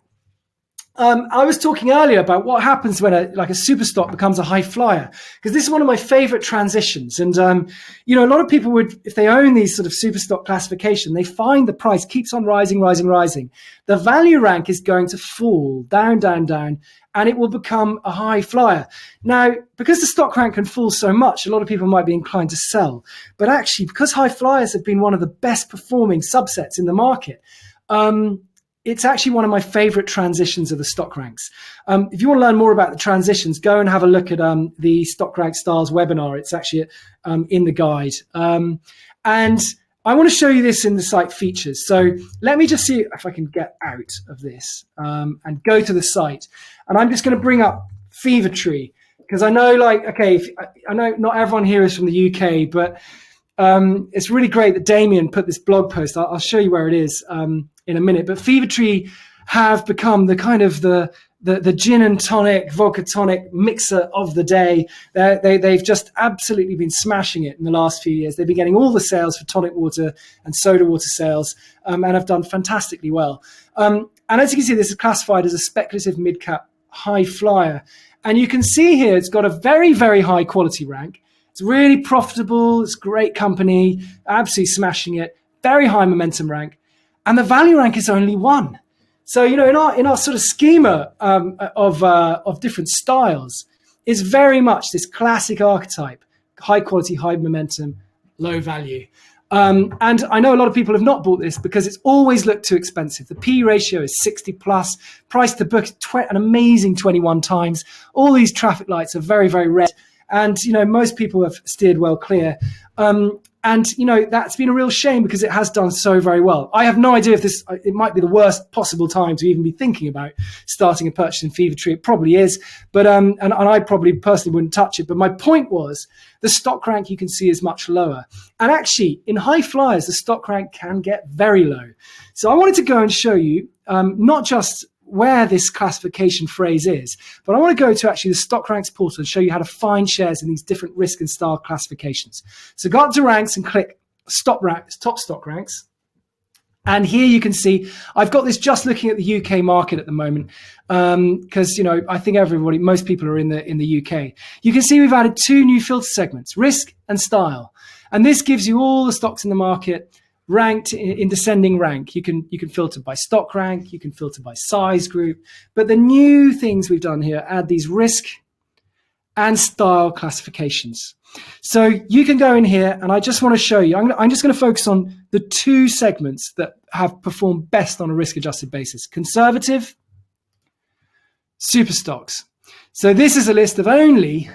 I was talking earlier about what happens when a super stock becomes a high flyer, because this is one of my favorite transitions. And, a lot of people would, if they own these sort of super stock classification, they find the price keeps on rising. The value rank is going to fall down, and it will become a high flyer. Now, because the stock rank can fall so much, a lot of people might be inclined to sell. But actually, because high flyers have been one of the best performing subsets in the market, it's actually one of my favorite transitions of the stock ranks. If you want to learn more about the transitions, go and have a look at the StockRank Styles webinar. It's actually in the guide. And I want to show you this in the site features. So let me just see if I can get out of this and go to the site. And I'm just going to bring up Fevertree, because I know, I know not everyone here is from the UK, but it's really great that Damien put this blog post. I'll show you where it is in a minute. But Fevertree have become the kind of the gin and tonic, vodka tonic mixer of the day. They've just absolutely been smashing it in the last few years. They've been getting all the sales for tonic water and soda water sales, and have done fantastically well. And as you can see, this is classified as a speculative mid-cap high flyer. And you can see here it's got a very, very high quality rank. It's really profitable. It's a great company, absolutely smashing it. Very high momentum rank. And the value rank is only 1. So, in our sort of schema of different styles, is very much this classic archetype: high quality, high momentum, low value. And I know a lot of people have not bought this because it's always looked too expensive. The P ratio is 60 plus, price to book an amazing 21 times. All these traffic lights are very, very red. And, most people have steered well clear. And, that's been a real shame because it has done so very well. I have no idea if it might be the worst possible time to even be thinking about starting a purchase in Fevertree. It probably is, but, and I probably personally wouldn't touch it. But my point was the stock rank you can see is much lower. And actually in high flyers, the stock rank can get very low. So I wanted to go and show you, not just where this classification phrase is, but I want to go to actually the StockRanks portal and show you how to find shares in these different risk and style classifications. So go up to ranks and click top stock ranks. And here you can see, I've got this just looking at the UK market at the moment, because, I think most people are in the UK. You can see we've added 2 new filter segments, risk and style. And this gives you all the stocks in the market ranked in descending rank. You can filter by stock rank, you can filter by size group, but the new things we've done here add these risk and style classifications. So you can go in here, and I just want to show you, I'm just going to focus on the 2 segments that have performed best on a risk adjusted basis: conservative, super stocks. So this is a list of only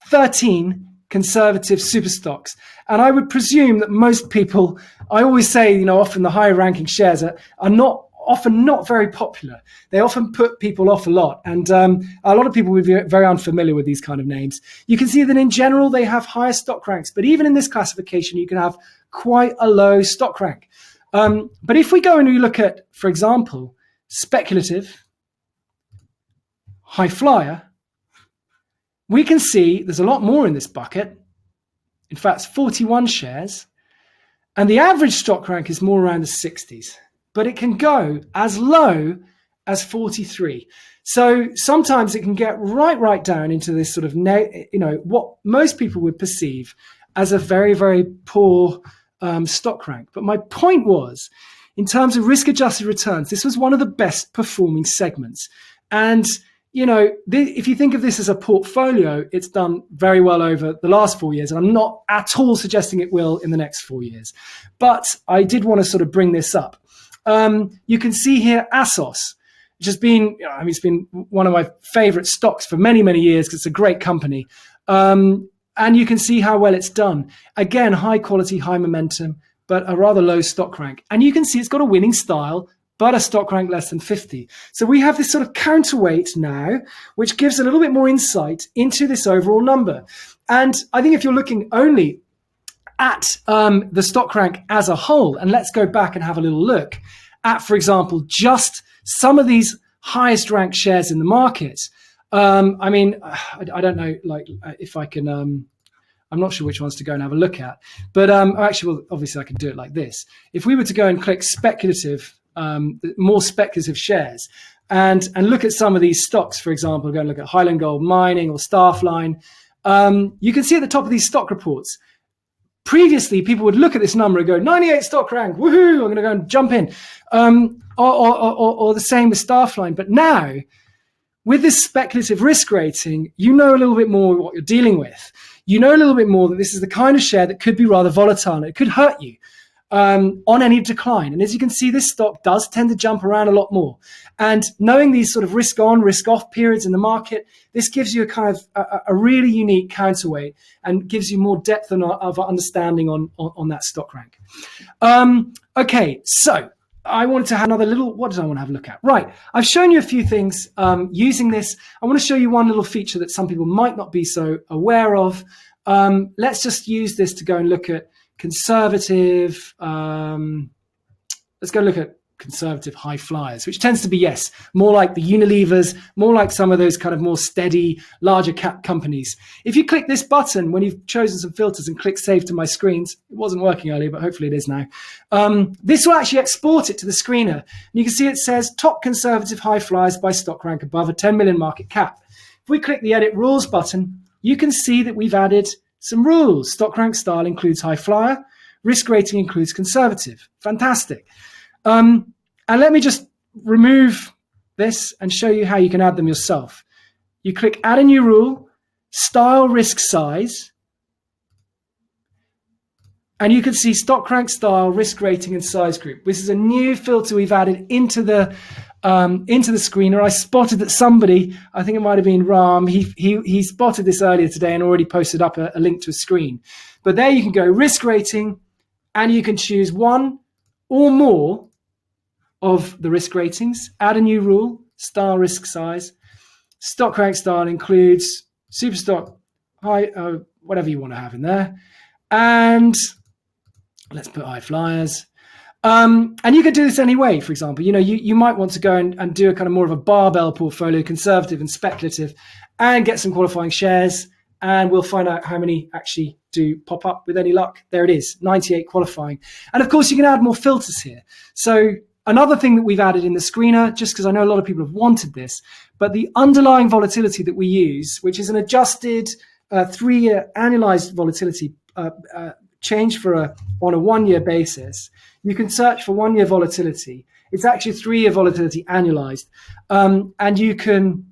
13 conservative super stocks. And I would presume that most people, I always say, often the higher ranking shares are often not very popular. They often put people off a lot. And a lot of people would be very unfamiliar with these kind of names. You can see that in general, they have higher stock ranks. But even in this classification, you can have quite a low stock rank. But if we go and we look at, for example, speculative, high flyer, we can see there's a lot more in this bucket. In fact, it's 41 shares. And the average stock rank is more around the 60s. But it can go as low as 43. So sometimes it can get right down into this sort of, what most people would perceive as a very, very poor stock rank. But my point was, in terms of risk-adjusted returns, this was one of the best performing segments. And if you think of this as a portfolio, it's done very well over the last 4 years. And I'm not at all suggesting it will in the next 4 years. But I did want to sort of bring this up. You can see here ASOS, which has been, it's been one of my favorite stocks for many, many years because it's a great company. And you can see how well it's done. Again, high quality, high momentum, but a rather low stock rank. And you can see it's got a winning style, but a stock rank less than 50. So we have this sort of counterweight now, which gives a little bit more insight into this overall number. And I think if you're looking only at the stock rank as a whole, and let's go back and have a little look at, for example, just some of these highest ranked shares in the market. I don't know, if I can, I'm not sure which ones to go and have a look at, but obviously I can do it like this. If we were to go and click speculative, more speculative shares and look at some of these stocks, for example, go and look at Highland Gold Mining or Staffline, you can see at the top of these stock reports, previously people would look at this number and go, 98 stock rank, woohoo, I'm going to go and jump in. Or the same with Staffline. But now, with this speculative risk rating, you know a little bit more what you're dealing with. You know a little bit more that this is the kind of share that could be rather volatile and it could hurt you on any decline. And as you can see, this stock does tend to jump around a lot more. And knowing these sort of risk on, risk off periods in the market, this gives you a kind of a really unique counterweight and gives you more depth of understanding on that stock rank. Okay, so I wanted to have another little, what did I want to have a look at? Right, I've shown you a few things using this. I want to show you one little feature that some people might not be so aware of. Let's just use this to go and look at conservative. Let's go look at conservative high flyers, which tends to be, yes, more like the Unilevers, more like some of those kind of more steady, larger cap companies. If you click this button when you've chosen some filters and click save to my screens, it wasn't working earlier, but hopefully it is now. This will actually export it to the screener. And you can see it says top conservative high flyers by stock rank above a 10 million market cap. If we click the edit rules button, you can see that we've added some rules. StockRank style includes high flyer. Risk rating includes conservative. Fantastic. And let me just remove this and show you how you can add them yourself. You click add a new rule, style, risk, size, and you can see StockRank style, risk rating, and size group. This is a new filter we've added into the screener. I spotted that somebody, I think it might have been Ram, he spotted this earlier today and already posted up a link to a screen. But there you can go risk rating, and you can choose one or more of the risk ratings, add a new rule, style, risk, size. StockRank style includes super stock, high, whatever you want to have in there. And let's put high flyers. And you could do this anyway. For example, you might want to go and do a kind of more of a barbell portfolio, conservative and speculative, and get some qualifying shares. And we'll find out how many actually do pop up with any luck. There it is, 98 qualifying. And of course, you can add more filters here. So another thing that we've added in the screener, just because I know a lot of people have wanted this, but the underlying volatility that we use, which is an adjusted 3-year annualized volatility change on a 1-year basis. You can search for 1-year volatility. It's actually 3-year volatility annualized, and you can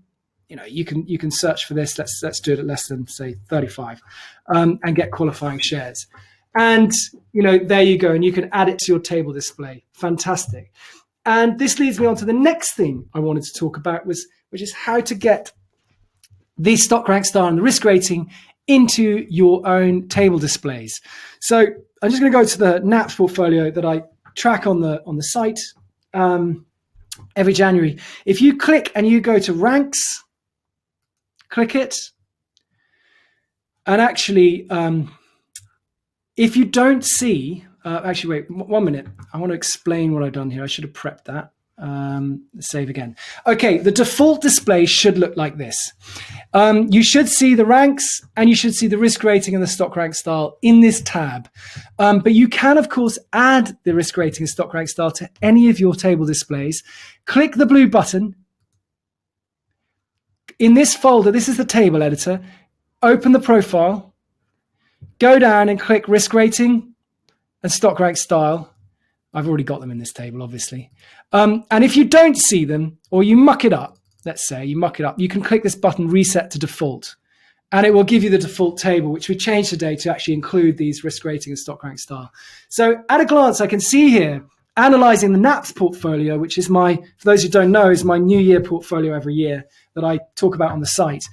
search for this. Let's do it at less than, say, 35, and get qualifying shares. And there you go, and you can add it to your table display. Fantastic. And this leads me on to the next thing I wanted to talk about, which is how to get the StockRank style and the risk rating into your own table displays. So I'm just going to go to the NAPS portfolio that I track on the site every January. If you click and you go to ranks, click it, and actually, if you don't see, Actually, wait 1 minute. I want to explain what I've done here. I should have prepped that. Save again. Okay, the default display should look like this. You should see the ranks and you should see the risk rating and the stock rank style in this tab. But you can, of course, add the risk rating and stock rank style to any of your table displays. Click the blue button. In this folder, this is the table editor. Open the profile. Go down and click risk rating and stock rank style. I've already got them in this table, obviously. And if you don't see them or you muck it up, let's say you muck it up, you can click this button, reset to default, and it will give you the default table, which we changed today to actually include these risk rating and stock rank style. So at a glance, I can see here, analyzing the NAPS portfolio, which is my, for those who don't know, is my New Year portfolio every year that I talk about on the site.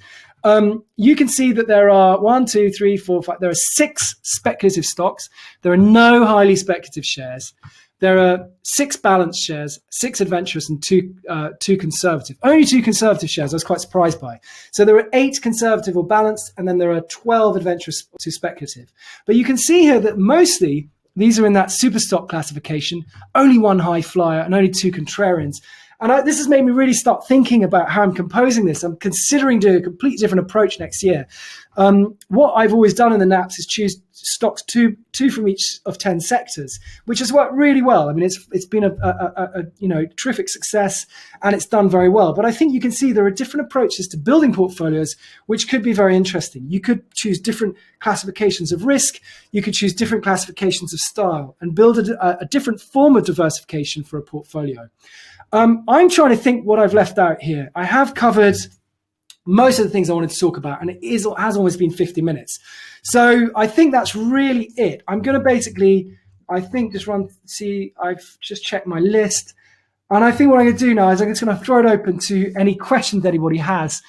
You can see that there are 1, 2, 3, 4, 5, there are 6 speculative stocks. There are no highly speculative shares. There are 6 balanced shares, 6 adventurous and 2 conservative. Only 2 conservative shares I was quite surprised by. So there are 8 conservative or balanced, and then there are 12 adventurous to speculative. But you can see here that mostly these are in that super stock classification, only 1 high flyer and only 2 contrarians. And this has made me really start thinking about how I'm composing this. I'm considering doing a completely different approach next year. What I've always done in the NAPS is choose stocks two from each of 10 sectors, which has worked really well. I mean, it's been a terrific success, and it's done very well. But I think you can see there are different approaches to building portfolios, which could be very interesting. You could choose different classifications of risk. You could choose different classifications of style and build a different form of diversification for a portfolio. I'm trying to think what I've left out here. I have covered most of the things I wanted to talk about, and it has almost been 50 minutes. So I think that's really it. I'm going to basically, I've just checked my list. And I think what I'm going to do now is I'm just going to throw it open to any questions anybody has.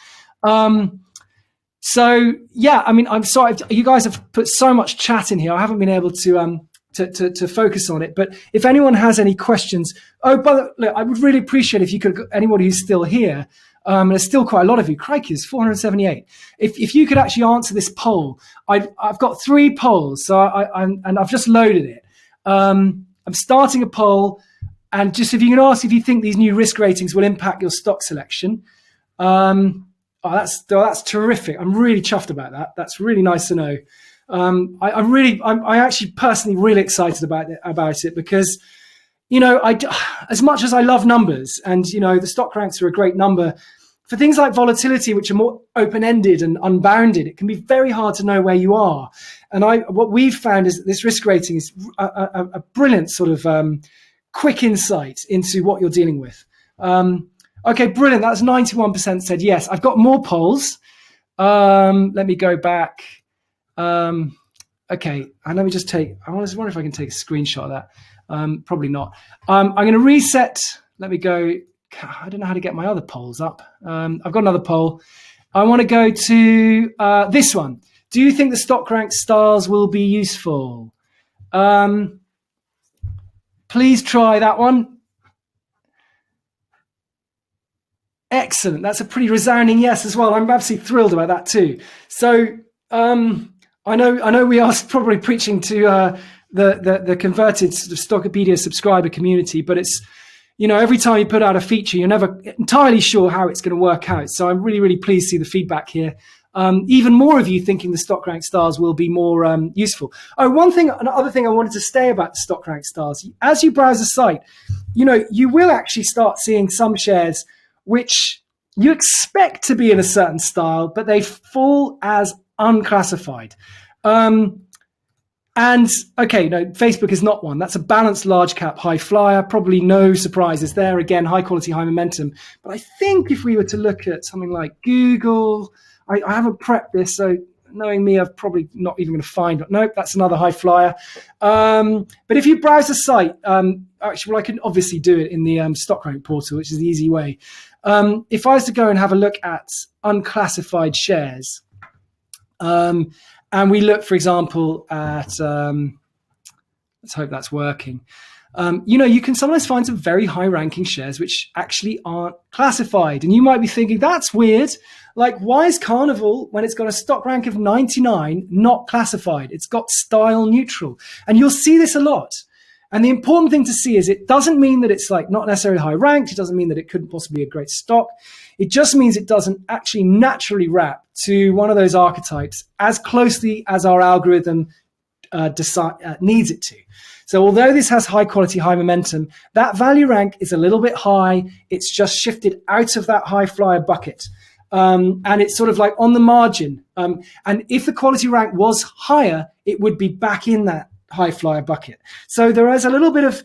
So yeah, I mean, I'm sorry, you guys have put so much chat in here. I haven't been able to focus on it, but if anyone has any questions, look, I would really appreciate if you could, anybody who's still here, there's still quite a lot of you, crikey, it's 478. If you could actually answer this poll, I've got 3 polls, so I've just loaded it. I'm starting a poll, and just if you can ask if you think these new risk ratings will impact your stock selection. That's terrific. I'm really chuffed about that. That's really nice to know. I'm actually personally really excited about it because, as much as I love numbers, and the stock ranks are a great number, for things like volatility, which are more open-ended and unbounded, it can be very hard to know where you are. And what we've found is that this risk rating is a brilliant sort of quick insight into what you're dealing with. Okay, brilliant. That's 91% said yes. I've got more polls. Let me go back. Okay, and let me just I wonder if I can take a screenshot of that. Probably not. I'm going to reset. Let me go. I don't know how to get my other polls up. I've got another poll. I want to go to this one. Do you think the StockRank Styles will be useful? Please try that one. Excellent. That's a pretty resounding yes as well. I'm absolutely thrilled about that too. So I know we are probably preaching to the converted sort of Stockopedia subscriber community, but it's, every time you put out a feature, you're never entirely sure how it's going to work out. So I'm really, really pleased to see the feedback here. Even more of you thinking the StockRank Styles will be more useful. Another thing I wanted to say about the StockRank Styles, as you browse the site, you will actually start seeing some shares which you expect to be in a certain style, but they fall as unclassified. And okay, no, Facebook is not one. That's a balanced large cap high flyer. Probably no surprises there. Again, high quality, high momentum. But I think if we were to look at something like Google, I haven't prepped this, so knowing me, I've probably not even going to find it. Nope, that's another high flyer. But if you browse the site, actually, well, I can obviously do it in the StockRank portal, which is the easy way. If I was to go and have a look at unclassified shares, and we look, for example, at, let's hope that's working. you can sometimes find some very high ranking shares which actually aren't classified. And you might be thinking, that's weird. Like, why is Carnival, when it's got a stock rank of 99, not classified? It's got style neutral. And you'll see this a lot. And the important thing to see is it doesn't mean that it's like not necessarily high ranked. It doesn't mean that it couldn't possibly be a great stock. It just means it doesn't actually naturally wrap to one of those archetypes as closely as our algorithm needs it to. So although this has high quality, high momentum, that value rank is a little bit high. It's just shifted out of that high flyer bucket. And it's sort of like on the margin. And if the quality rank was higher, it would be back in that high flyer bucket. So there is a little bit of,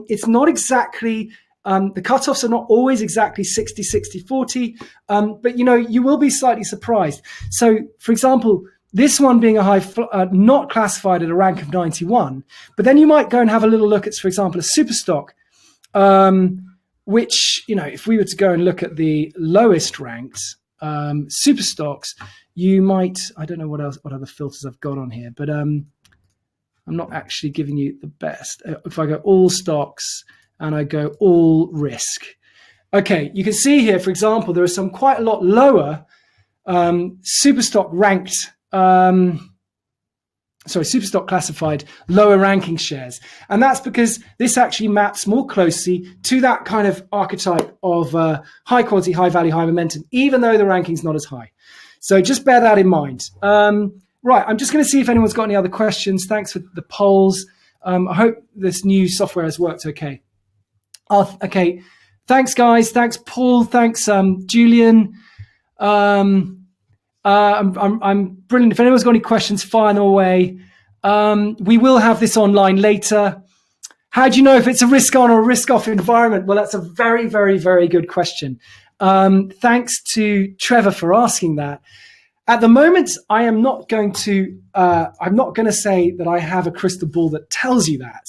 it's not exactly, the cutoffs are not always exactly 60, 60, 40, but you will be slightly surprised. So for example, this one being a high, not classified at a rank of 91, but then you might go and have a little look at, for example, a super stock, which, if we were to go and look at the lowest ranked super stocks, you might, I don't know what other filters I've got on here, but I'm not actually giving you the best. If I go all stocks and I go all risk. Okay, you can see here, for example, there are some quite a lot lower super stock ranked, super stock classified lower ranking shares. And that's because this actually maps more closely to that kind of archetype of high quality, high value, high momentum, even though the ranking's not as high. So just bear that in mind. Right, I'm just going to see if anyone's got any other questions. Thanks for the polls. I hope this new software has worked okay. Okay, thanks guys. Thanks Paul. Thanks Julian. I'm brilliant. If anyone's got any questions, fire them away. We will have this online later. How do you know if it's a risk on or a risk off environment? Well, that's a very, very, very good question. Thanks to Trevor for asking that. At the moment, I'm not going to say that I have a crystal ball that tells you that.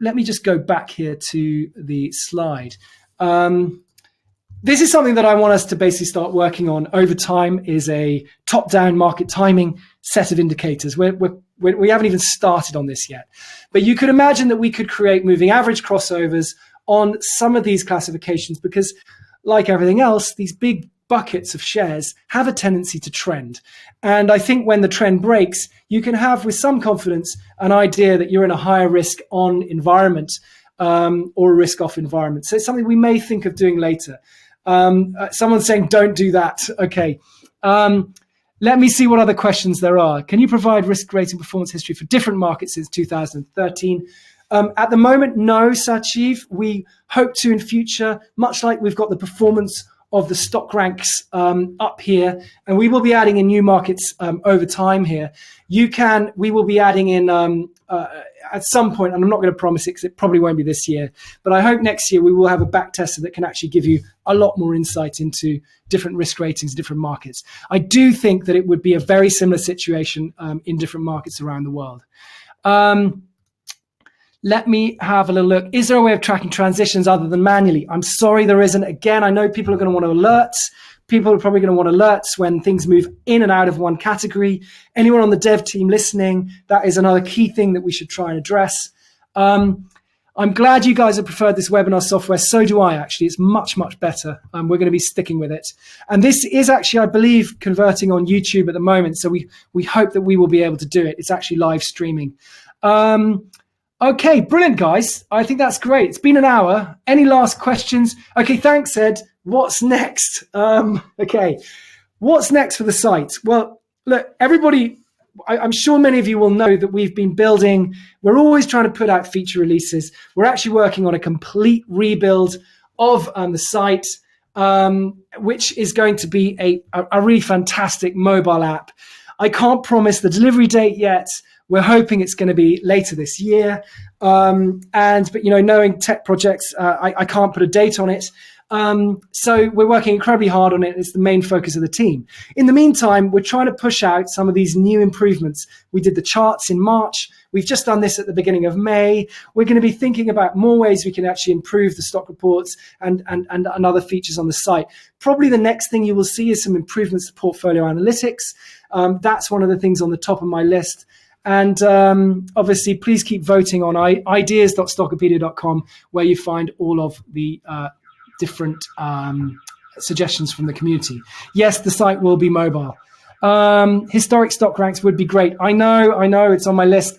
Let me just go back here to the slide. This is something that I want us to basically start working on over time, is a top-down market timing set of indicators. We haven't even started on this yet. But you could imagine that we could create moving average crossovers on some of these classifications because, like everything else, these big buckets of shares have a tendency to trend. And I think when the trend breaks, you can have with some confidence an idea that you're in a higher risk on environment or a risk off environment. So it's something we may think of doing later. Someone's saying, don't do that. Okay. Let me see what other questions there are. Can you provide risk rating performance history for different markets since 2013? At the moment, no, Sachiv. We hope to in future, much like we've got the performance of the StockRanks up here, and we will be adding in new markets over time here. We will be adding in at some point, and I'm not going to promise it because it probably won't be this year, but I hope next year we will have a back tester that can actually give you a lot more insight into different risk ratings, different markets. I do think that it would be a very similar situation in different markets around the world. Let me have a little look. Is there a way of tracking transitions other than manually? I'm sorry, there isn't. Again, I know people are going to want alerts. People are probably going to want alerts when things move in and out of one category. Anyone on the dev team listening, that is another key thing that we should try and address. I'm glad you guys have preferred this webinar software. So do I, actually. It's much, much better. We're going to be sticking with it. And this is actually, I believe, converting on YouTube at the moment. So we hope that we will be able to do it. It's actually live streaming. Okay, brilliant, guys. I think that's great. It's been an hour. Any last questions? Okay, thanks, Ed. What's next? Okay, what's next for the site? Well, look, everybody, I'm sure many of you will know that we've been building. We're always trying to put out feature releases. We're actually working on a complete rebuild of the site, which is going to be a really fantastic mobile app. I can't promise the delivery date yet. We're hoping it's going to be later this year. But knowing tech projects, I can't put a date on it. So we're working incredibly hard on it. It's the main focus of the team. In the meantime, we're trying to push out some of these new improvements. We did the charts in March. We've just done this at the beginning of May. We're going to be thinking about more ways we can actually improve the stock reports and other features on the site. Probably the next thing you will see is some improvements to portfolio analytics. That's one of the things on the top of my list. And obviously, please keep voting on ideas.stockopedia.com, where you find all of the different suggestions from the community. Yes, the site will be mobile. Historic stock ranks would be great. I know, it's on my list.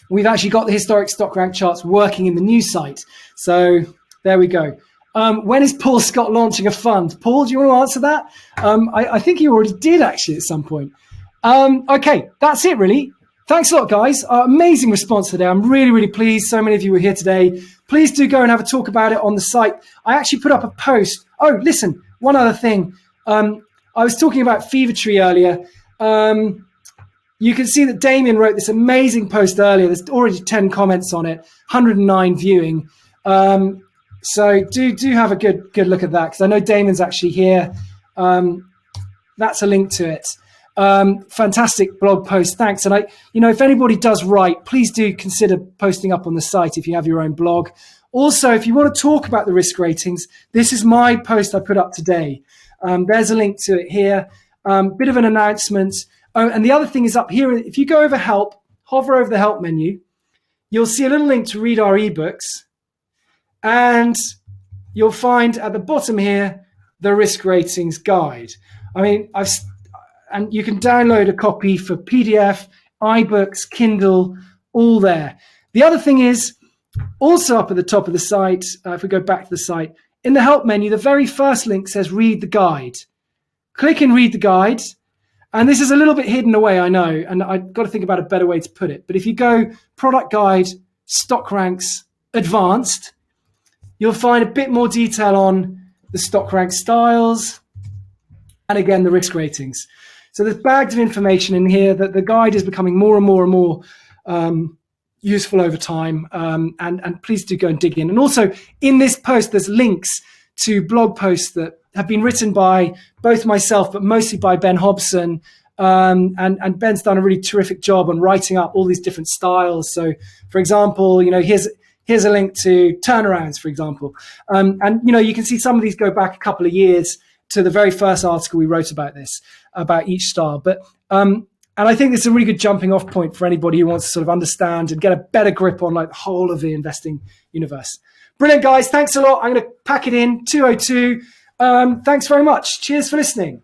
We've actually got the historic stock rank charts working in the new site. So there we go. When is Paul Scott launching a fund? Paul, do you want to answer that? I think he already did actually at some point. Okay, that's it really. Thanks a lot, guys. Amazing response today. I'm really, really pleased. So many of you were here today. Please do go and have a talk about it on the site. I actually put up a post. Oh, listen, one other thing. I was talking about Fevertree earlier. You can see that Damien wrote this amazing post earlier. There's already 10 comments on it, 109 viewing. So do have a good look at that, because I know Damien's actually here. That's a link to it. Fantastic blog post. Thanks. And if anybody does write, please do consider posting up on the site if you have your own blog. Also, if you want to talk about the risk ratings, this is my post I put up today. There's a link to it here. Bit of an announcement. Oh, and the other thing is up here. If you go over help, hover over the help menu, you'll see a little link to read our ebooks. And you'll find at the bottom here, the risk ratings guide. I mean, and you can download a copy for PDF, iBooks, Kindle, all there. The other thing is, also up at the top of the site, if we go back to the site, in the help menu, the very first link says read the guide. Click and read the guide. And this is a little bit hidden away, I know, and I've got to think about a better way to put it. But if you go product guide, StockRanks advanced, you'll find a bit more detail on the StockRank Styles and again, the risk ratings. So there's bags of information in here that the guide is becoming more and more and more useful over time. And please do go and dig in. And also in this post, there's links to blog posts that have been written by both myself, but mostly by Ben Hobson. And Ben's done a really terrific job on writing up all these different styles. So for example, here's a link to turnarounds, for example. And you can see some of these go back a couple of years to the very first article we wrote about this, about each style. But and I think it's a really good jumping off point for anybody who wants to sort of understand and get a better grip on like the whole of the investing universe. Brilliant, guys. Thanks a lot. I'm going to pack it in 2:02. Thanks very much. Cheers for listening.